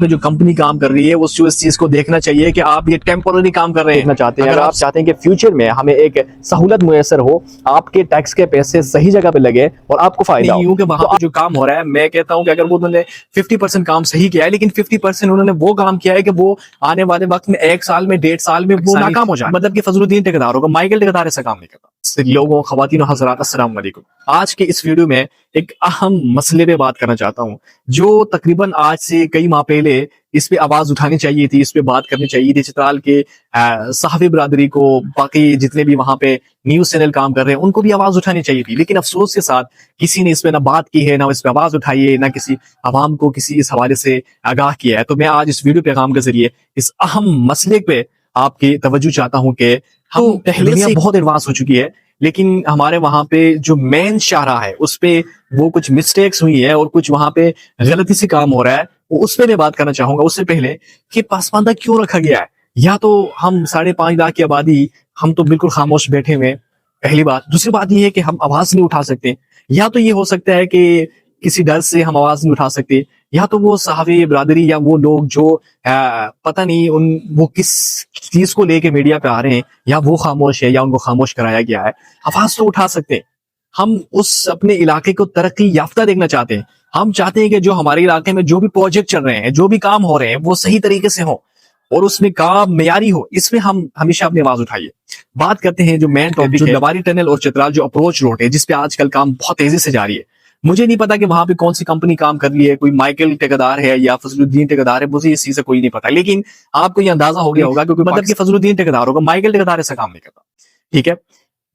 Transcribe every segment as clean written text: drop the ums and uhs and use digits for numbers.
جو کمپنی کام کر رہی ہے اس چیز کو دیکھنا چاہیے کہ آپ یہ ٹیمپرری کام کر رہے ہیں. دیکھنا چاہتے ہیں اگر آپ چاہتے ہیں کہ فیوچر میں ہمیں ایک سہولت میسر ہو, آپ کے ٹیکس کے پیسے صحیح جگہ پہ لگے اور آپ کو فائدہ ہو. یوں کہ وہاں پہ جو کام ہو رہا ہے, میں کہتا ہوں کہ اگر انہوں نے 50% کام صحیح کیا ہے, لیکن 50% انہوں نے وہ کام کیا ہے کہ وہ آنے والے وقت میں 1 سال میں 1.5 سال میں وہ ناکام ہو جائے. مطلب کہ فضل الدین ٹھیکیدار ہوگا, مائیکل ٹھیکیدار ایسا کام نہیں کرتا. لوگوں, خواتین و حضرات, السلام علیکم. آج کے اس ویڈیو میں ایک اہم مسئلے پہ بات کرنا چاہتا ہوں جو تقریباً آج سے کئی ماہ پہلے اس پہ آواز اٹھانی چاہیے تھی, اس پہ بات کرنی چاہیے تھی. چترال کے صحافی برادری کو, باقی جتنے بھی وہاں پہ نیوز چینل کام کر رہے ہیں ان کو بھی آواز اٹھانی چاہیے تھی, لیکن افسوس کے ساتھ کسی نے اس پہ نہ بات کی ہے, نہ اس پہ آواز اٹھائی ہے, نہ کسی عوام کو کسی اس حوالے سے آگاہ کیا ہے. تو میں آج اس ویڈیو پیغام کے ذریعے اس اہم مسئلے پہ آپ کی توجہ چاہتا ہوں کہ ہم پہلے سے بہت ایڈوانس ہو چکی ہے, لیکن ہمارے وہاں پہ جو مین شاہراہ ہے اس پہ وہ کچھ مسٹیکس ہوئی ہے اور کچھ وہاں پہ غلطی سے کام ہو رہا ہے, اس پہ میں بات کرنا چاہوں گا. اس سے پہلے کہ پسماندہ کیوں رکھا گیا ہے, یا تو ہم 5.5 لاکھ کی آبادی ہم تو بالکل خاموش بیٹھے ہوئے, پہلی بات. دوسری بات یہ ہے کہ ہم آواز نہیں اٹھا سکتے, یا تو یہ ہو سکتا ہے کہ کسی ڈر سے ہم آواز نہیں اٹھا سکتے, یا تو وہ صحافی برادری یا وہ لوگ جو پتہ نہیں وہ کس چیز کو لے کے میڈیا پہ آ رہے ہیں, یا وہ خاموش ہے یا ان کو خاموش کرایا گیا ہے. آواز تو اٹھا سکتے ہیں. ہم اس اپنے علاقے کو ترقی یافتہ دیکھنا چاہتے ہیں. ہم چاہتے ہیں کہ جو ہمارے علاقے میں جو بھی پروجیکٹ چل رہے ہیں, جو بھی کام ہو رہے ہیں, وہ صحیح طریقے سے ہوں اور اس میں کام معیاری ہو. اس میں ہم ہمیشہ اپنی آواز اٹھائیے. بات کرتے ہیں جو مین ٹاپک ہے, لواری ٹنل اور چترال جو اپروچ روڈ ہے, جس پہ آج کل کام بہت تیزی سے جاری ہے. مجھے نہیں پتا کہ وہاں پہ کون سی کمپنی کام کر رہی ہے, کوئی مائیکل ٹھیکیدار ہے یا فضل الدین ٹھیکیدار ہے, مجھے اس چیز سے کوئی نہیں پتا, لیکن آپ کو یہ اندازہ ہو گیا ہوگا کیونکہ مطلب کہ فضل الدین ٹھیکیدار ہوگا, مائیکل ٹھیکیدار ایسا کام نہیں کرتا. ٹھیک ہے,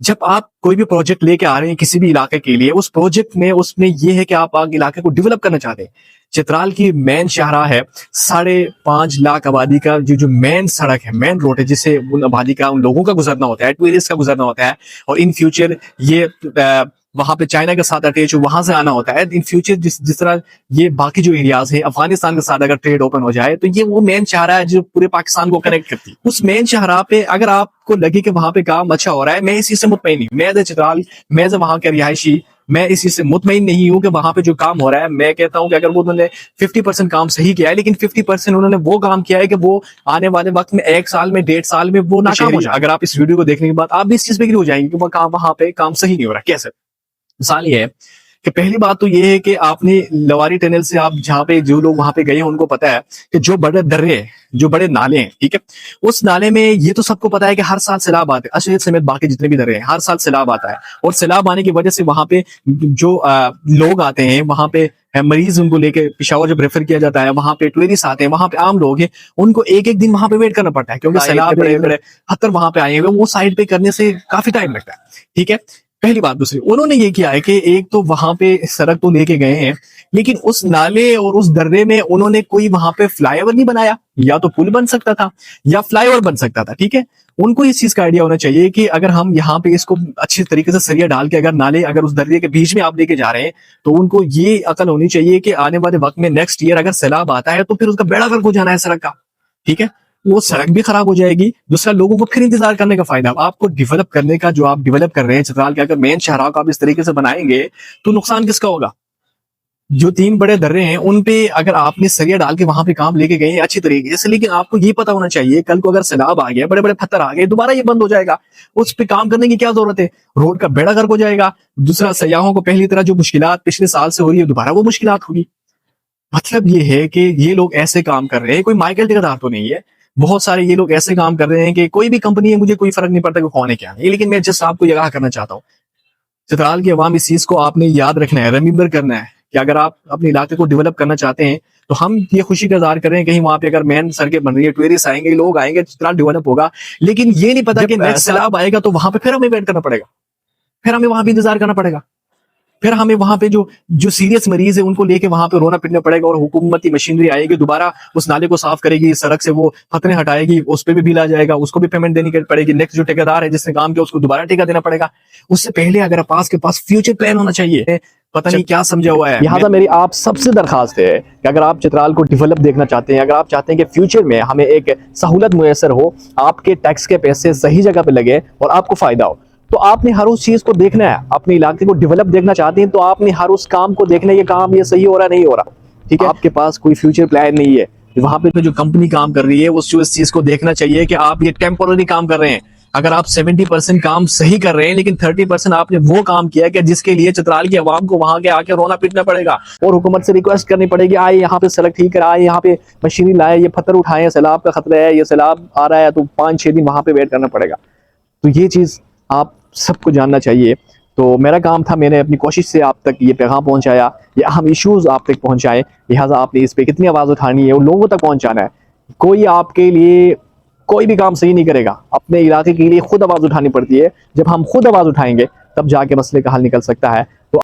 جب آپ کوئی بھی پروجیکٹ لے کے آ رہے ہیں کسی بھی علاقے کے لیے, اس پروجیکٹ میں اس میں یہ ہے کہ آپ علاقے کو ڈیولپ کرنا چاہتے ہیں. چترال کی مین شاہراہ ہے, 5.5 لاکھ آبادی کا جو مین سڑک ہے, مین روڈ ہے, جس سے ان آبادی کا, ان لوگوں کا گزرنا ہوتا ہے, ٹورسٹ کا گزرنا ہوتا ہے, اور ان فیوچر یہ وہاں پہ چائنا کے ساتھ اٹیچ ہو, وہاں سے آنا ہوتا ہے. ان فیوچر جس طرح یہ باقی جو ایریاز ہیں افغانستان کے ساتھ اگر ٹریڈ اوپن ہو جائے تو یہ وہ مین شاہراہ ہے جو پورے پاکستان کو کنیکٹ کرتی ہے. اس مین شاہراہ پہ اگر آپ کو لگے کہ وہاں پہ کام اچھا ہو رہا ہے, میں اس چیز سے مطمئن نہیں ہوں. میں چترال, میں وہاں کے رہائشی, میں اس چیز سے مطمئن نہیں ہوں کہ وہاں پہ جو کام ہو رہا ہے. میں کہتا ہوں کہ اگر انہوں نے 50% کام صحیح کیا ہے, لیکن 50% انہوں نے وہ کام کیا ہے کہ وہ آنے والے وقت میں 1 سال میں 1.5 سال میں وہ ناکام ہو جائے. اگر آپ اس ویڈیو کو دیکھنے کے بعد آپ بھی اس چیز پہ ہو جائیں گے کہ وہاں پہ کام صحیح نہیں ہو رہا. کیسے؟ مثال یہ ہے کہ پہلی بات تو یہ ہے کہ آپ نے لواری ٹنل سے, آپ جہاں پہ جو لوگ وہاں پہ گئے ہیں ان کو پتا ہے کہ جو بڑے درے ہیں, جو بڑے نالے ہیں, ٹھیک ہے, اس نالے میں یہ تو سب کو پتا ہے کہ ہر سال سیلاب آتے ہیں, اشرف سمیت باقی جتنے بھی درے ہیں, ہر سال سیلاب آتا ہے. اور سیلاب آنے کی وجہ سے وہاں پہ جو لوگ آتے ہیں, وہاں پہ مریض ان کو لے کے پشاور جب ریفر کیا جاتا ہے, وہاں پہ ٹورسٹ آتے ہیں, وہاں پہ عام لوگ ہیں, ان کو ایک دن وہاں پہ ویٹ کرنا پڑتا ہے کیونکہ سیلاب بڑے پتھر وہاں پہ آئے ہوئے, وہ سائڈ پہ کرنے سے کافی ٹائم لگتا ہے. ٹھیک ہے, پہلی بات. دوسری, انہوں نے یہ کیا ہے کہ ایک تو وہاں پہ سڑک تو لے کے گئے ہیں, لیکن اس نالے اور اس درے میں انہوں نے کوئی وہاں پہ فلائی اوور نہیں بنایا. یا تو پل بن سکتا تھا یا فلائی اوور بن سکتا تھا. ٹھیک ہے, ان کو اس چیز کا آئیڈیا ہونا چاہیے کہ اگر ہم یہاں پہ اس کو اچھی طریقے سے سریا ڈال کے اگر نالے اگر اس درے کے بیچ میں آپ لے کے جا رہے ہیں, تو ان کو یہ عقل ہونی چاہیے کہ آنے والے وقت میں نیکسٹ ایئر اگر سیلاب آتا ہے تو پھر اس کا بیڑا گرک ہو جانا ہے سڑک کا. ٹھیک ہے, وہ سڑک بھی خراب ہو جائے گی. دوسرا, لوگوں کو پھر انتظار کرنے کا فائدہ. آپ کو ڈیولپ کرنے کا, جو آپ ڈیولپ کر رہے ہیں چترال کے, اگر مین شاہراہ کو آپ اس طریقے سے بنائیں گے تو نقصان کس کا ہوگا؟ جو 3 بڑے درے ہیں ان پہ اگر آپ نے سریا ڈال کے وہاں پہ کام لے کے گئے ہیں اچھی طریقے سے, لیکن آپ کو یہ پتا ہونا چاہیے کل کو اگر سیلاب آ گیا, بڑے بڑے پتھر آ گئے, دوبارہ یہ بند ہو جائے گا. اس پہ کام کرنے کی کیا ضرورت ہے؟ روڈ کا بیڑا گرک ہو جائے گا. دوسرا, سیاحوں کو پہلی طرح جو مشکلات پچھلے سال سے ہو رہی ہے دوبارہ وہ مشکلات ہوگی. مطلب یہ ہے کہ یہ لوگ ایسے کام کر رہے ہیں, کوئی مائیکل ٹھیکیدار تو نہیں ہے, بہت سارے یہ لوگ ایسے کام کر رہے ہیں کہ کوئی بھی کمپنی ہے, مجھے کوئی فرق نہیں پڑتا کہ کون ہے کیا ہے, لیکن میں جس آپ کو یہ کہنا چاہتا ہوں, چترال کی عوام اس چیز کو آپ نے یاد رکھنا ہے, ریمبر کرنا ہے کہ اگر آپ اپنے علاقے کو ڈیولپ کرنا چاہتے ہیں تو ہم یہ خوشی کا اظہار کریں کہیں وہاں پہ اگر مین سڑکیں بن رہی ہے, ٹورسٹ آئیں گے, لوگ آئیں گے, چترال ڈیولپ ہوگا. لیکن یہ نہیں پتا کہ نیکسٹ سیلاب آئے گا تو وہاں پہ پھر ہمیں ویٹ کرنا پڑے گا, پھر ہمیں وہاں بھی انتظار کرنا پڑے گا, پھر ہمیں وہاں پہ جو سیریس مریض ہے ان کو لے کے وہاں پہ رونا پٹنا پڑے گا, اور حکومتی مشینری آئے گی, دوبارہ اس نالے کو صاف کرے گی, سڑک سے وہ پتھریں ہٹائے گی, اس پہ بھی بل آ جائے گا, اس کو بھی پیمنٹ دینی پڑے گی. نیکسٹ جو ٹھیکیدار ہے جس نے کام کیا اس کو دوبارہ ٹھیکہ دینا پڑے گا. اس سے پہلے اگر آپ کے پاس فیوچر پلان ہونا چاہیے. پتہ نہیں کیا سمجھا ہوا ہے. لہٰذا میری آپ سب سے درخواست ہے کہ اگر آپ چترال کو ڈیولپ دیکھنا چاہتے ہیں, اگر آپ چاہتے ہیں کہ فیوچر میں ہمیں ایک سہولت میسر ہو, آپ کے ٹیکس کے پیسے صحیح جگہ پہ لگے اور آپ کو فائدہ ہو, تو آپ نے ہر اس چیز کو دیکھنا ہے. اپنے علاقے کو ڈیولپ دیکھنا چاہتے ہیں تو آپ نے ہر اس کام کو دیکھنا ہے, یہ کام یہ صحیح ہو رہا نہیں ہو رہا. ٹھیک ہے, آپ کے پاس کوئی فیوچر پلان نہیں ہے, وہاں پہ جو کمپنی کام کر رہی ہے اس چیز کو دیکھنا چاہیے کہ آپ یہ ٹیمپورری کام کر رہے ہیں. اگر آپ 70% کام صحیح کر رہے ہیں لیکن 30% آپ نے وہ کام کیا کہ جس کے لیے چترال کی عوام کو وہاں کے آ کے رونا پیٹنا پڑے گا. اور حکومت سے ریکویسٹ کرنی پڑے گی آئے یہاں پہ سڑک ٹھیک کرائے, یہاں پہ مشینری لائے, یہ پتھر اٹھائیں, سیلاب کا خطرہ ہے, یہ سیلاب آ رہا ہے تو 5-6 دن وہاں پہ ویٹ کرنا پڑے گا. تو یہ چیز آپ سب کو جاننا چاہیے. تو میرا کام تھا, میں نے اپنی کوشش سے آپ تک یہ پیغام پہنچایا, یہ اہم ایشوز آپ تک پہنچائے, لہٰذا آپ نے اس پہ کتنی آواز اٹھانی ہے, ان لوگوں تک پہنچانا ہے. کوئی آپ کے لیے کوئی بھی کام صحیح نہیں کرے گا, اپنے علاقے کے لیے خود آواز اٹھانی پڑتی ہے. جب ہم خود آواز اٹھائیں گے تب جا کے مسئلے کا حل نکل سکتا ہے.